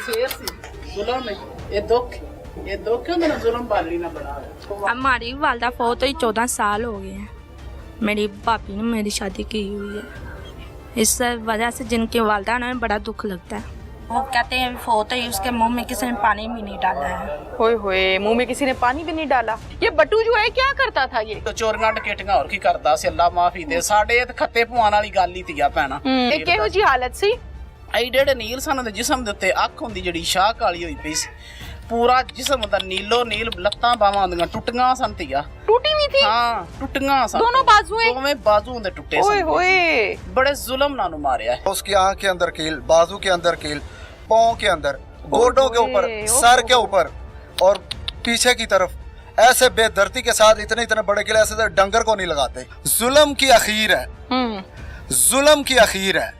मसेर सी जुल्म है ये दुख मेरा जुल्म बाली ना बड़ा है। हमारी वालदा फौत हुई 14 साल हो गए हैं। मेरी भाभी ने मेरी शादी की हुई है, इस वजह से जिनकी वालदा उन्हें बड़ा दुख लगता है। वो कहते हैं फौत हुई, उसके मुंह में किसी ने पानी भी नहीं डाला है। होए होए, मुंह में किसी ने पानी भी नहीं डाला। ये बट्टू जो है क्या करता था ये? तो चोरियां डकैतियां और की करदा सी, अल्लाह माफी दे। साडे ते खत्ते पवाण वाली गल ही तीया भैणा। ਇਹ ਕਿਹੋ ਜੀ ਹਾਲਤ ਸੀ? ਐਡੇ ਨੀਲ ਸਾਨੂੰ ਦੇ ਜਿਸਮ ਦੇ ਉੱਤੇ ਅੱਖ ਹੁੰਦੀ ਜਿਹੜੀ ਸ਼ਾਹ ਕਾਲੀ ਹੋਈ ਪਈ ਸੀ, ਪੂਰਾ ਜਿਸਮ ਦਾ ਨੀਲੋ ਨੀਲ, ਲੱਤਾਂ ਬਾਹਾਂ ਹੁੰਦੀਆਂ ਟੁੱਟੀਆਂ ਸਨ ਧੀਆ। टूटी हुई थी? ਹਾਂ ਟੁੱਟੀਆਂ ਸਨ, दोनों बाजुएं? ਦੋਵੇਂ ਬਾਜ਼ੂ ਦੇ ਟੁੱਟੇ ओए ਸਨ। होए, बड़े जुल्म नानू मारे है। उसकी आंख के अंदर कील, बाजू के अंदर कील, पाँव के अंदर, गोडों के ऊपर, सर के ऊपर और पीछे की तरफ ऐसे बेदर्दी के साथ इतने इतने बड़े किले ऐसे डंगर को नहीं लगाते। जुल्म की अखीर है, जुल्म की अखीर है,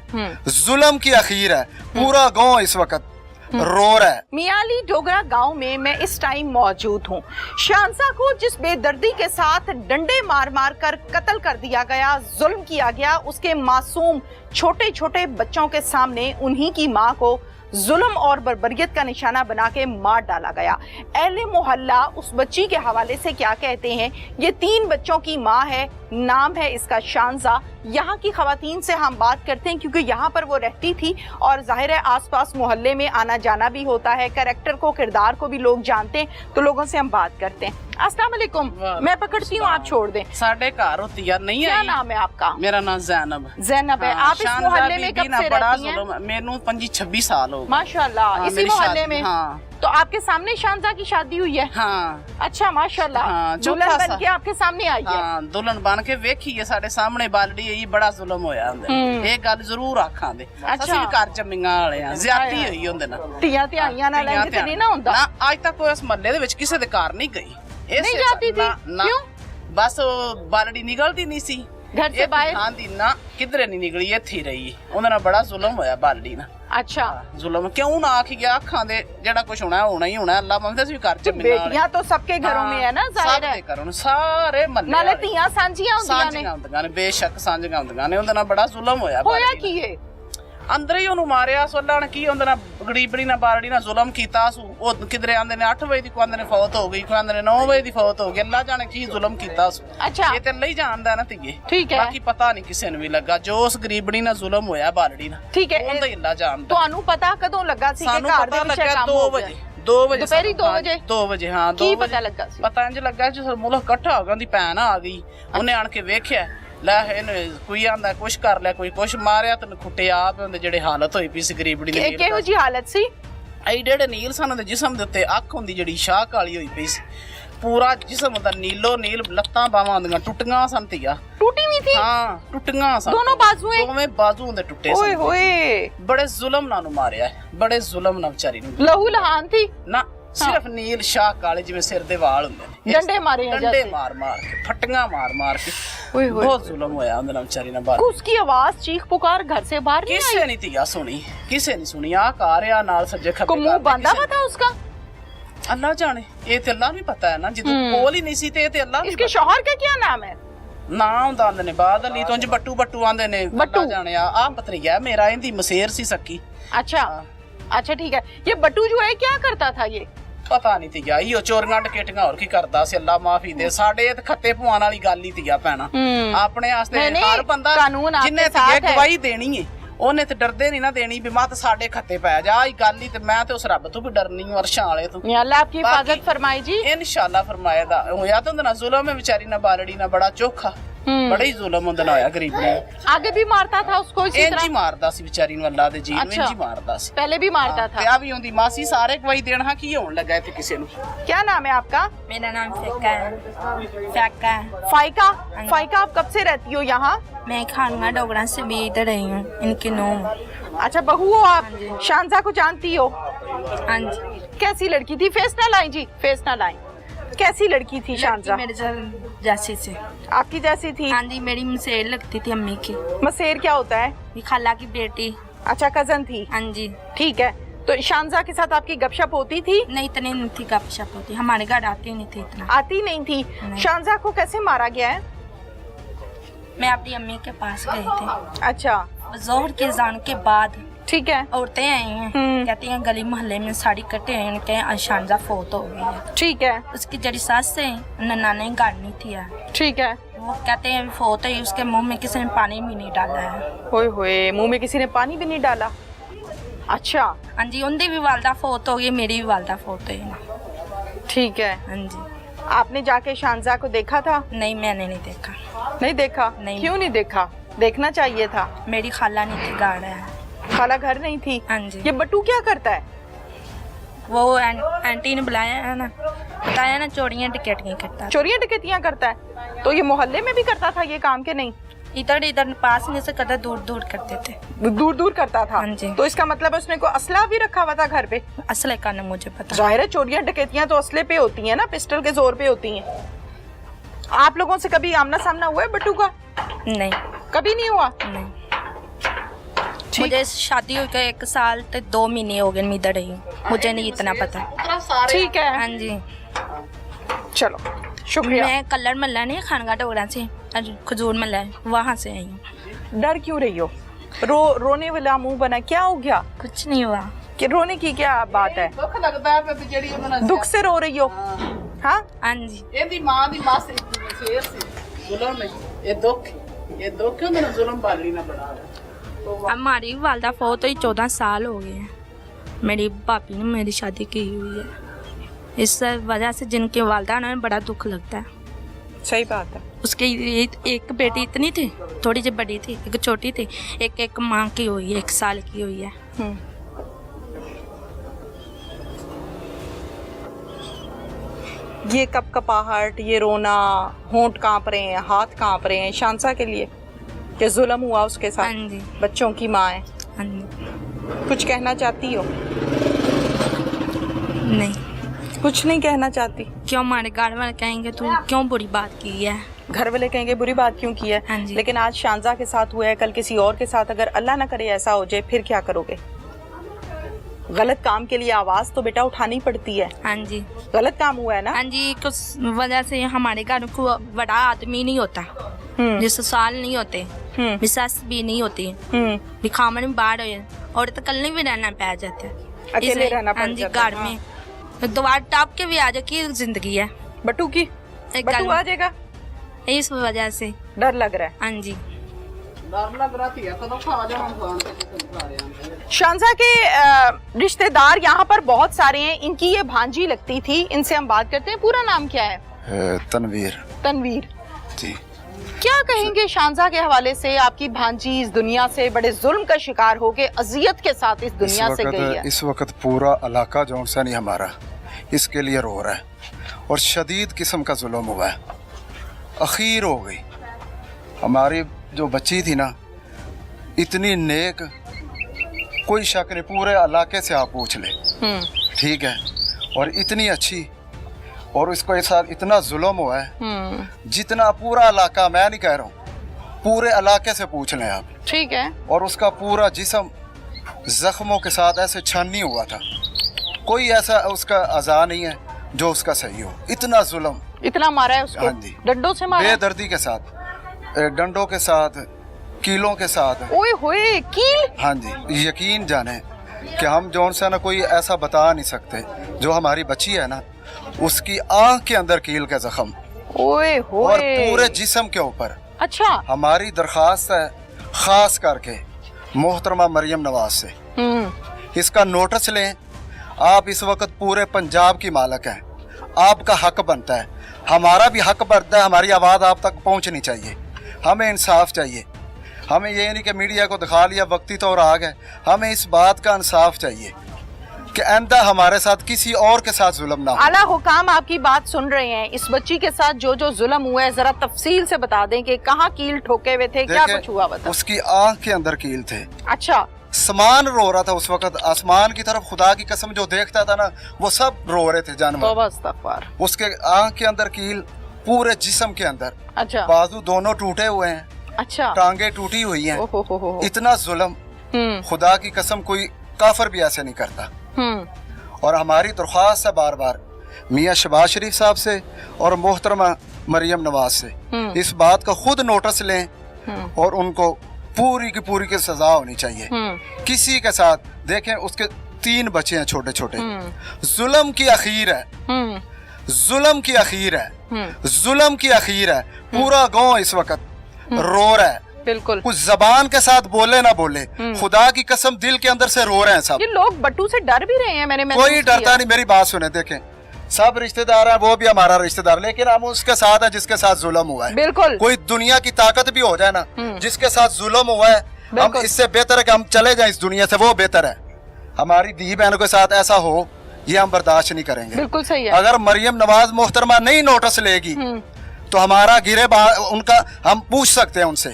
जुल्म की अखीर है। पूरा गांव इस वक्त रो रहा है। मियाली डोगरा गांव में मैं इस टाइम मौजूद हूँ। शांजा को जिस बेदर्दी के साथ डंडे मार मार कर कत्ल कर दिया गया, जुल्म किया गया, उसके मासूम छोटे छोटे बच्चों के सामने उन्हीं की माँ को जुल्म और बर्बरियत का निशाना बना के मार डाला गया। अहले मोहल्ला उस बच्ची के हवाले से क्या कहते हैं? ये 3 बच्चों की माँ है, नाम है इसका शांजा। यहाँ की खवातीन से हम बात करते हैं क्योंकि यहाँ पर वो रहती थी और जाहिर है आसपास मोहल्ले में आना जाना भी होता है, कैरेक्टर को, किरदार को भी लोग जानते हैं, तो लोगों से हम बात करते हैं। अस्सलाम वालेकुम, मैं पकड़ती हूँ, आप छोड़ दें। साडे घर होती है नहीं क्या आई। नाम है आपका? मेरा नाम जैनब। जैनब है। आप इस मोहल्ले में कब से रहती हैं? मेनू 25-26 साल हो गए। माशाल्लाह, हाँ, इसी मेरी मोहल्ले शादी- में। हाँ तो आपके सामने शांजा की शादी हुई है? हाँ अच्छा माशाल्लाह। हाँ, दुल्हन चौथा बन सा। के आपके सामने आई है। हाँ दुल्हन बन के वेखी है साडे सामने बालड़ी है, बड़ा जुल्म होया हुंदा। ये गल जरूर आखां दे। अच्छा। ਅਸੀਂ ਵੀ ਘਰ ਜੰਮੀਆਂ ਵਾਲੇ ਆ, ਜ਼ਿਆਦਤੀ ਹੋਈ ਹੁੰਦੇ ਨਾ। ਧੀਆਂ ਧਿਆਈਆਂ ਨਾਲ ਇੰਜ ਤੇ ਨਹੀਂ ਨਾ ਹੁੰਦਾ। ਨਾ ਅੱਜ ਤੱਕ ਕੋਈ ਇਸ ਮਹੱਲੇ ਦੇ ਵਿੱਚ ਕਿਸੇ ਦੇ ਘਰ ਨਹੀਂ ਗਈ। नहीं जाती थी? क्यों? बस बालड़ी निकलती नहीं सी घर से बाहर? हाँ दी ना किधरे नहीं निकली, ਇੱਥੇ ਹੀ ਰਹੀ। ਉਹਦੇ ਨਾਲ ਬੜਾ ਜ਼ੁਲਮ ਹੋਇਆ ਬਾਲੜੀ ਨਾਲ। अच्छा, ਜ਼ੁਲਮ ਕਿਉਂ ਨਾ ਆਖੀ ਗਿਆ, ਅੱਖਾਂ ਦੇ ਜਿਹੜਾ ਕੁਝ ਹੋਣਾ ਹੋਣਾ ਹੀ ਹੋਣਾ। ਅੱਲਾ ਮੰਗਦਾ ਸੀ ਵੀ ਘਰ ਚ ਮਿਲਣਾ। बेटियां तो सबके घरों में है ना, जाहिर है। ਘਰੋਂ ਸਾਰੇ ਮਹੱਲੇ नाले ਧੀਆਂ ਸਾਂਝੀਆਂ ਹੁੰਦੀਆਂ ਨੇ। ਸਾਂਝੀਆਂ ਹੁੰਦੀਆਂ ਨੇ, ਬੇਸ਼ੱਕ ਸਾਂਝੀਆਂ ਹੁੰਦੀਆਂ ਨੇ। ਉਹਦੇ ਨਾਲ ਬੜਾ ਜ਼ੁਲਮ ਹੋਇਆ। ਹੋਇਆ ਬਾਲੜੀ ਕੀ ਹੈ? ਅੰਦਰ ਹੀ ਉਹਨੂੰ ਮਾਰਿਆ ਸੋਲਾਂ ਨੇ। ਕੀ ਉਹਦੇ ਨਾਲ ਗਰੀਬੜੀ ਨਾਲ ਬਾਲੜੀ ਨਾਲ ਜ਼ੁਲਮ ਕੀਤਾ ਸੂ। ਉਹ ਕਿਧਰੇ ਆਂਦੇ ਨੇ 8 ਵਜੇ ਦੀ, ਕੋਈ ਆਂਦੇ ਨੇ ਫੌਤ ਹੋ ਗਈ, ਕੋਈ ਆਂਦੇ ਨੇ 9 ਵਜੇ ਦੀ ਫੌਤ ਹੋ ਗਈ। ਅੱਲਾ ਜਾਣੇ ਕੀ ਜ਼ੁਲਮ ਕੀਤਾ ਸੂ। अच्छा, ਇਹ ਤੇ ਅੱਲਾ ਹੀ ਜਾਣਦਾ ਨਾ ਧੀਏ। ठीक है, ਬਾਕੀ ਪਤਾ ਨਹੀਂ ਕਿਸੇ ਨੂੰ ਵੀ ਲੱਗਾ। ਜੋ ਉਸ ਗਰੀਬੜੀ ਨਾਲ ਜ਼ੁਲਮ ਹੋਇਆ ਬਾਲੜੀ ਨਾਲ, ठीक है। ਉਹਦਾ ਹੀ ਅੱਲਾ ਜਾਣਦਾ। ਤੁਹਾਨੂੰ ਪਤਾ ਕਦੋਂ ਲੱਗਾ ਸੀ ਕਿ ਸਾਨੂੰ ਘਰ ਪਤਾ ਦੇ ਵਿੱਚ ਲੱਗਾ ਕੰਮ 2 ਹੋ ਵਜੇ। ਗਿਆ? 2 ਵਜੇ ਦੁਪਹਿਰੀ 2 ਵਜੇ? 2 ਵਜੇ ਹਾਂ 2 ਕੀ ਵਜੇ ਪਤਾ ਲੱਗਾ ਸੀ? ਪਤਾ ਇੰਜ ਲੱਗਾ ਜਿਸ ਮੁਲਕ ਇਕੱਠਾ ਹੋ ਗਿਆ, ਉਹਦੀ ਭੈਣ ਆ ਗਈ। ਉਹਨੇ ਆਣ ਕੇ ਵੇਖਿਆ, ਲੈ ਇਹਨੇ ਕੋਈ ਆਂਦਾ ਕੁਛ ਕਰ ਲਿਆ, ਕੋਈ ਕੁਛ ਮਾਰਿਆ, ਤੈਨੂੰ ਖੁੱਟੇ ਆਪ ਉਹਦੇ ਜਿਹੜੇ ਹਾਲਤ ਹੋਈ ਪਈ ਸੀ ਗਰੀਬੜੀ ਦੀ। ਕਿਹੋ ਜੀ ਹਾਲਤ ਸੀ? ਐਡੇ ਨੀਲ ਸਾਨੂੰ ਦੇ ਜਿਸਮ ਦੇ ਉੱਤੇ ਅੱਖ ਹੁੰਦੀ ਜਿਹੜੀ ਸ਼ਾਹ ਕਾਲੀ ਹੋਈ ਪਈ ਸੀ, ਪੂਰਾ ਜਿਸਮ ਦਾ ਨੀਲੋ ਨੀਲ, ਲੱਤਾਂ ਬਾਹਾਂ ਹੁੰਦੀਆਂ ਟੁੱਟੀਆਂ ਸਨ ਧੀਆ। टूटी हुई थी? ਹਾਂ ਟੁੱਟੀਆਂ ਸਨ, दोनों बाजुएं? ਦੋਵੇਂ ਬਾਜ਼ੂ ਦੇ ਟੁੱਟੇ ओए ਸਨ। होए, ਬੜੇ ਜ਼ੁਲਮ ਨਾਲ ਨੂੰ ਮਾਰਿਆ, ਬੜੇ ਜ਼ੁਲਮ ਨਾਲ ਵਿਚਾਰੀ ਨੂੰ। लहू लहान थी? ਨਾ ਸਿਰਫ ਨੀਲ ਸ਼ਾਹ ਕਾਲੇ ਜਿਵੇਂ ਸਿਰ ਦੇ ਵਾਲ ਹੁੰਦੇ ਨੇ। डंडे मारे हैं ਡੰਡੇ जैसे? ਮਾਰ ਮਾਰ ਕੇ, ਫਟੀਆਂ ਮਾਰ ਮਾਰ ਕੇ ओए होए, ਬਹੁਤ ਜ਼ੁਲਮ ਹੋਇਆ ਉਹਦੇ ਨਾਲ ਵਿਚਾਰੀ ਨਾਲ। ਬਾਹਰ उसकी आवाज चीख पुकार घर से बाहर नहीं आई? ਕਿਸੇ ਨਹੀਂ ਧੀਆ ਸੁਣੀ, ਕਿਸੇ ਨਹੀਂ ਸੁਣੀ। ਆ ਕਾਰਿਆ ਨਾਲ ਸੱਜੇ ਖੱਬੇ को मुंह ਕਰਦੇ बांधा ਕਿਸੇ हुआ था उसका? ਅੱਲਾ ਜਾਣੇ। ਇਹ ਤੇ ਅੱਲਾ ਨੂੰ ਹੀ ਪਤਾ ਹੈ ਨਾ, ਜਦੋਂ ਕੋਲ ਹੀ ਨਹੀਂ ਸੀ ਤੇ ਇਹ ਤੇ ਅੱਲਾ ਨੂੰ इसके शौहर का क्या नाम है? ਨਾ ਹੁੰਦਾ ਆਂਦੇ ਨੇ ਬਾਦ ਅਲੀ ਤੋਂ ਬੱਟੂ ਬੱਟੂ ਆਂਦੇ ਨੇ। ਬੱਟੂ? ਅੱਲਾ ਜਾਣੇ। ਆ ਪਤਰੀਆ ਮੇਰਾ, ਇਹਦੀ ਮਸੇਰ ਸੀ ਸੱਕੀ। अच्छा, अच्छा ठीक है। ये बट्टू जो है क्या करता था ये? ਪਤਾ ਨਹੀਂ ਧੀਆ, ਇਹੋ ਚੋਰੀਆਂ ਡਕੈਤੀਆਂ ਹੋਰ ਕੀ ਕਰਦਾ ਸੀ। ਅੱਲਾ ਮਾਫੀ ਦੇ। ਸਾਡੇ ਤੇ ਖੱਤੇ ਪਵਾਣ ਵਾਲੀ ਗੱਲ ਹੀ ਧੀਆ ਭੈਣਾ। ਆਪਣੇ ਵਾਸਤੇ ਨਹੀਂ, ਹਰ ਬੰਦਾ ਕਾਨੂੰਨ ਆਪਕੇ ਜਿੰਨੇ ਸਾਥ ਹੈ। ਗਵਾਹੀ ਦੇਣੀ ਹੈ, ਉਹਨੇ ਤੇ ਡਰਦੇ ਨਹੀਂ ਨਾ ਦੇਣੀ ਵੀ ਮਤ ਸਾਡੇ ਖੱਤੇ ਪੈ ਜਾ। ਆਹ ਗੱਲ ਹੀ ਤੇ ਮੈਂ ਤੇ ਉਸ ਰੱਬ ਤੋਂ ਵੀ ਡਰਨੀ ਹੂੰ, ਅਰਸ਼ਾਂ ਵਾਲੇ ਤੋਂ। या अल्लाह आपकी बाकी- हिफाजत फरमाए जी। ਇਨਸ਼ਾਅੱਲਾ ਫਰਮਾਏਦਾ। ਹੋਇਆ ਤਾਂ ਉਹਦੇ ਨਾਲ ਜ਼ੁਲਮ ਹੈ ਵਿਚਾਰੀ ਨਾਲ, ਬਾਲੜੀ ਨਾਲ ਬੜਾ ਚੋਖਾ, ਬੜਾ ਹੀ ਜ਼ੁਲਮ ਉਹਦੇ ਨਾਲ ਹੋਇਆ ਗਰੀਬ ਨੇ। आगे भी मारता था उसको इसी ਇੰਜ ਹੀ तरह? ਮਾਰਦਾ ਸੀ ਵਿਚਾਰੀ ਨੂੰ, ਅੱਲਾ ਦੇ ਜੀਨ ਨੂੰ ਇੰਜ अच्छा। ਹੀ ਮਾਰਦਾ ਸੀ। पहले भी मारता ਤੇ था? ਆ ਵੀ ਹੁੰਦੀ ਮਾਸੀ ਸਾਰੇ ਗਵਾਹੀ ਦੇਣ। ਹਾਂ ਕੀ ਹੋਣ ਲੱਗਾ ਇੱਥੇ ਕਿਸੇ ਨੂੰ? क्या नाम है आपका? मेरा नाम फैका है। फैका है। फाइका? फाइका, आप कब से रहती हो यहाँ? मैं खानवा डोगरा से भी इधर रही हूँ, इनकी नूह। अच्छा बहू हो आप? शांजा को जानती हो? हाँ जी। कैसी लड़की थी? फेस ना लाएं जी, फेस ना लाएं। कैसी लड़की थी शांजा? मेरे जैसी से। आपकी जैसी थी? हाँ जी, मेरी मसेर लगती थी अम्मी की। मसेर क्या होता है? ये खाला की बेटी। अच्छा, कजन थी? हाँ जी। ठीक है। तो शांजा के साथ आपकी गपशप होती थी? नहीं, इतनी नहीं थी गपशप होती, हमारे घर आती नहीं थी इतना। आती नहीं थी। नहीं। शांजा को कैसे मारा गया है? मैं अपनी अम्मी के पास गई थी अच्छा, जोहर के अज़ान के बाद। ठीक है, औरतें आई हैं, कहती हैं गली मोहल्ले में साड़ी कटे हैं, इनके शानजा फोत हो गई है। ठीक है, उसकी जड़ी सास से ननाने गाड़नी थी यार, ठीक है। वो कहते हैं फोत है, उसके मुंह में किसी ने पानी भी नहीं डाला है। होए होए, मुंह में किसी ने पानी भी नहीं डाला। अच्छा, हाँ जी, उनकी भी वालदा फोत हो गई, मेरी भी वालदा फोत हुई ना। ठीक है। हाँ जी। आपने जाके शानजा को देखा था? नहीं, मैंने नहीं देखा। नहीं देखा? नहीं। क्यों नहीं देखा? देखना चाहिए था। मेरी खाला नहीं थी, गाड़ा है। खाला घर नहीं थी? हाँ जी। ये बट्टू क्या करता है? वो आंटी ने बुलाया है ना, बताया ना, चोरियां टिकटियां करता है। चोरियां डकैतियां करता है? तो ये मोहल्ले में भी करता था ये काम के नहीं? इधर इधर पास नहीं से करता, दूर दूर करते थे। दूर दूर करता था? हाँ जी। तो इसका मतलब उसने को असला भी रखा हुआ था घर पे? असले का ना मुझे पता। जाहिर है चोरियां डकैतियां तो असले पे होती हैं ना, पिस्टल के जोर पे होती हैं। आप लोगों से कभी आमना सामना हुआ है बट्टू का? नहीं, कभी नहीं हुआ? नहीं। ठीक। मुझे शादी हो गई 1 साल तो 2 महीने हो गए मैं इधर रही हूँ, मुझे नहीं इतना पता। ठीक है, हाँ जी। चलो शुक्रिया। मैं कलर मल्ला नहीं, खानगा डोगरा से, खजूर मल्ला है, वहाँ से आई हूँ। डर क्यों रही हो? रोने वाला मुंह बना, क्या हो गया? कुछ नहीं हुआ। कि रोने की क्या बात है? ਦੁੱਖ ਲੱਗਦਾ ਹੈ ਤੇ ਜਿਹੜੀ ਉਹਨਾਂ दुख से रो रही हो? हाँ? हाँ जी। ਇਹਦੀ ਮਾਂ ਦੀ ਮਾਸੀ ਸ਼ੇਰ ਸੀ ਜ਼ੁਲਮ ਹੈ ਇਹ ਦੁੱਖ ਉਹਨਾਂ ਨੇ ਜ਼ੁਲਮ ਬਾਲੀ ਨਾ ਬਣਾ हमारी वालदा फोत हुई 14 साल हो गए हैं। मेरी भाभी ने मेरी शादी की हुई है, इस वजह से जिनकी वालदा उन्हें बड़ा दुख लगता है। सही बात है। उसकी एक बेटी इतनी थी, थोड़ी सी बड़ी थी, एक छोटी थी, एक माँ की हुई है, 1 साल की हुई है। ये कपकपाहट, ये रोना, होंठ कांप रहे हैं, हाथ कांप रहे हैं शांसा के लिए कि जुल्म हुआ उसके साथ। हाँ जी। बच्चों की माँ है। हाँ जी। कुछ कहना चाहती हो? नहीं, कुछ नहीं कहना चाहती? क्यों हमारे घर वाले कहेंगे तू क्यों बुरी बात की है। घर वाले कहेंगे बुरी बात क्यों की है? हाँ जी। लेकिन आज शांजा के साथ हुआ है, कल किसी और के साथ अगर अल्लाह ना करे ऐसा हो जाए, फिर क्या करोगे? गलत काम के लिए आवाज तो बेटा उठानी पड़ती है। हाँ जी। गलत काम हुआ है ना? हाँ जी, कुछ वजह से हमारे घर को बड़ा आदमी नहीं होता, जो ससुराल नहीं होते, भी सास भी नहीं होती, भी खामन में बाढ़ हो, और तो कल भी रहना पै जाता है, अकेले रहना पड़ हाँ जी, जाता है। घर में दीवार टाप के भी आ जाए की जिंदगी है बट्टू की? एक बट्टू गल- आ जाएगा? इस वजह से डर लग रहा है। हाँ जी। ਡਰ ਲੱਗ ਰਿਹਾ ਸੀ ਕਦੋਂ ਖਾ ਜਾਵਾਂ ਖਾਣ ਤੇ ਕਿਤੇ ਖਾ ਰਿਹਾ शांजा के रिश्तेदार यहाँ पर बहुत सारे हैं। इनकी ये भांजी लगती थी, इनसे हम बात करते हैं। पूरा नाम क्या है? तनवीर तनवीर जी। क्या कहेंगे शांजा के हवाले से? आपकी भांजी इस दुनिया से बड़े जुल्म का शिकार हो के अजियत के साथ इस दुनिया से गई है। इस वक्त पूरा इलाका जौन सा नहीं हमारा इसके लिए रो रहा है और शदीद किस्म का जुल्म हुआ है। अखीर हो गई हमारी जो बच्ची थी ना, इतनी नेक, कोई शक नहीं, पूरे इलाके से आप पूछ ले, ठीक है, और इतनी अच्छी, और इसको इस साथ इतना जुल्म हुआ है जितना पूरा इलाका, मैं नहीं कह रहा हूँ, पूरे इलाके से पूछ लें आप, ठीक है। और उसका पूरा जिस्म जख्मों के साथ ऐसे छन्नी हुआ था, कोई ऐसा उसका अज़ा नहीं है जो उसका सही हो। इतना जुल्म, इतना मारा है उसको? हाँ जी। डंडों से मारा है? बेदर्दी के साथ, डंडों के साथ, कीलों के साथ। ओए होए, कील? हाँ जी, यकीन जाने कि हम जौन सा ना कोई ऐसा बता नहीं सकते। जो हमारी बच्ची है ना, उसकी आंख के अंदर कील का जख्म, ओए होए, और पूरे जिस्म के ऊपर। अच्छा। हमारी दरख्वास्त है खास करके मोहतरमा मरियम नवाज से, इसका नोटिस लें। आप इस वक्त पूरे पंजाब की मालक हैं, आपका हक बनता है, हमारा भी हक बनता है, हमारी आवाज़ आप तक पहुंचनी चाहिए। हमें इंसाफ चाहिए, हमें ये नहीं कि मीडिया को दिखा लिया वक्ती तौर आ गए, हमें इस बात का इंसाफ चाहिए कि आइंदा हमारे साथ किसी और के साथ जुल्म ना हो। आला हुकाम आपकी बात सुन रहे हैं। इस बच्ची के साथ जो जो जुल्म हुआ है जरा तफसील से बता दें कि कहाँ कील ठोके हुए थे, क्या कुछ हुआ बता। उसकी आंख के अंदर कील थे। अच्छा। समान रो रहा था उस वक्त, आसमान की तरफ, खुदा की कसम जो देखता था ना वो सब रो रहे थे जानवर। तौबा इस्तगफार। उसके आंख के अंदर कील, पूरे जिस्म के अंदर, अच्छा। बाजू दोनों टूटे हुए हैं, अच्छा। टांगे टूटी हुई हैं। ओहो। इतना जुल्म खुदा की कसम कोई काफिर भी ऐसे नहीं करता। और हमारी दरख्वास्त है बार बार मियाँ शहबाज शरीफ साहब से और मोहतरमा मरियम नवाज से, इस बात का खुद नोटिस लें और उनको पूरी की सजा होनी चाहिए किसी के साथ। देखें उसके 3 बच्चे हैं छोटे छोटे, जुल्म की अखीर है, जुल्म की अखीर है, जुल्म की अखीर है। पूरा गांव इस वक्त रो रहा है, बिल्कुल। कुछ जबान के साथ बोले ना बोले, खुदा की कसम दिल के अंदर से रो रहे हैं सब। ये लोग बट्टू से डर भी रहे हैं, मैंने महसूस कोई डरता किया। नहीं, मेरी बात सुने, देखें सब रिश्तेदार हैं, वो भी हमारा रिश्तेदार, लेकिन हम उसके साथ हैं जिसके साथ जुल्म हुआ है। बिल्कुल। कोई दुनिया की ताकत भी हो जाए ना, जिसके साथ जुल्म हुआ है, हम बिल्कुल। इससे बेहतर है कि हम चले जाएं इस दुनिया से, वो बेहतर है। हमारी दी बहनों के साथ ऐसा हो ये हम बर्दाश्त नहीं करेंगे। बिल्कुल सही है। अगर मरियम नवाज मोहतरमा नहीं नोटिस लेगी तो हमारा उनका हम पूछ सकते हैं उनसे,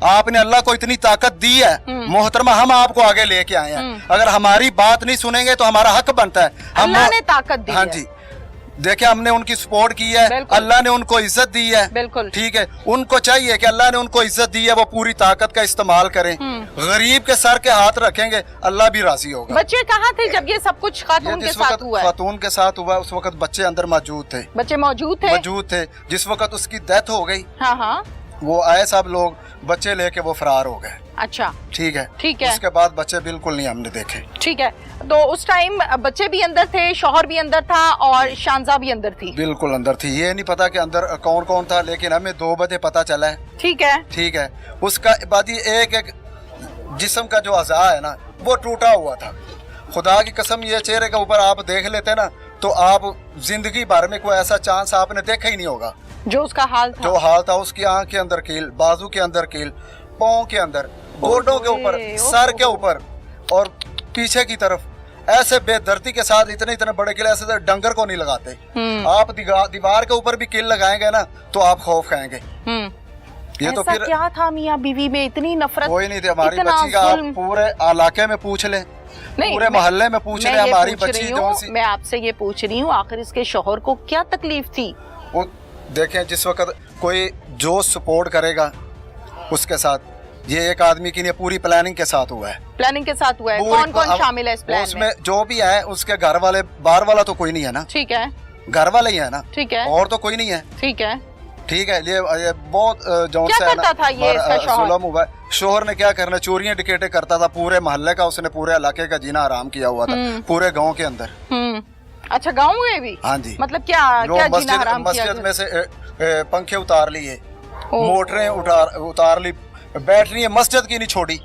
आपने अल्लाह को इतनी ताकत दी है मोहतरमा, हम आपको आगे लेके आए हैं, अगर हमारी बात नहीं सुनेंगे तो हमारा हक बनता है। अल्लाह ने ताकत दी हाँ है। जी, देखिए हमने उनकी सपोर्ट की है, अल्लाह ने उनको इज्जत दी है, बिल्कुल। ठीक है, उनको चाहिए कि अल्लाह ने उनको इज्जत दी है वो पूरी ताकत का इस्तेमाल करें। गरीब के सर के हाथ रखेंगे अल्लाह भी राजी होगा। बच्चे कहाँ थे जब ये सब कुछ खातून के जिस साथ वक्त हुआ है? खातून के साथ हुआ उस वक्त बच्चे अंदर मौजूद थे, बच्चे मौजूद थे। जिस वक्त उसकी डेथ हो गई हाँ हाँ, वो आए सब लोग, बच्चे लेके वो फरार हो गए। अच्छा ठीक है, ठीक है। उसके बाद बच्चे बिल्कुल नहीं हमने देखे। ठीक है, तो उस टाइम बच्चे भी अंदर थे, शौहर भी अंदर था और शानजा भी अंदर थी? बिल्कुल अंदर थी, ये नहीं पता कि अंदर कौन कौन था, लेकिन हमें 2 बजे पता चला है। ठीक है, ठीक है, उसका बाद ये एक जिस्म का जो अज़ा है ना वो टूटा हुआ था। खुदा की कसम ये चेहरे के ऊपर आप देख लेते ना तो आप जिंदगी भर में कोई ऐसा चांस आपने देखा ही नहीं होगा। जो उसका हाल था, जो हाल था, उसकी आंख के अंदर कील, बाजू के अंदर कील, पाँव के अंदर, गोडों के ऊपर, सर के ऊपर और पीछे की तरफ, ऐसे बेदर्दी के साथ इतने बड़े किले ऐसे डंगर को नहीं लगाते। आप दीवार के ऊपर भी किल लगाएंगे ना तो आप खौफ खाएंगे। ये तो फिर क्या था मियाँ बीवी में इतनी नफरत? कोई नहीं थी हमारी इतना बच्ची का, आप जुल्म। पूरे इलाके में पूछ लें, पूरे मोहल्ले में पूछ लें, हमारी बच्ची जो सी। मैं आपसे ये पूछ रही हूँ, आखिर इसके शौहर को क्या तकलीफ थी? वो देखें, जिस वक्त कोई जो सपोर्ट करेगा उसके साथ, ये एक आदमी की नहीं पूरी प्लानिंग के साथ हुआ है। प्लानिंग के साथ हुआ है? कौन कौन शामिल है इस प्लान उसमें? जो भी है उसके घर वाले, बाहर वाला तो कोई नहीं है ना। ठीक है, घर वाले ही है ना। ठीक है, और तो कोई नहीं है। ठीक है, ठीक है। ये बहुत जो क्या करता था ये इसका शौहर? जुल्म हुआ है। शोहर ने क्या करना, चोरियां डिकेटे करता था पूरे मोहल्ले का, उसने पूरे इलाके का जीना हराम किया हुआ था, पूरे गांव के अंदर। अच्छा, गाँव में भी? हाँ जी। मतलब क्या जीना हराम किया? मस्जिद में से पंखे उतार लिए, मोटरें उतार ली, बैटरी मस्जिद की नहीं छोड़ी।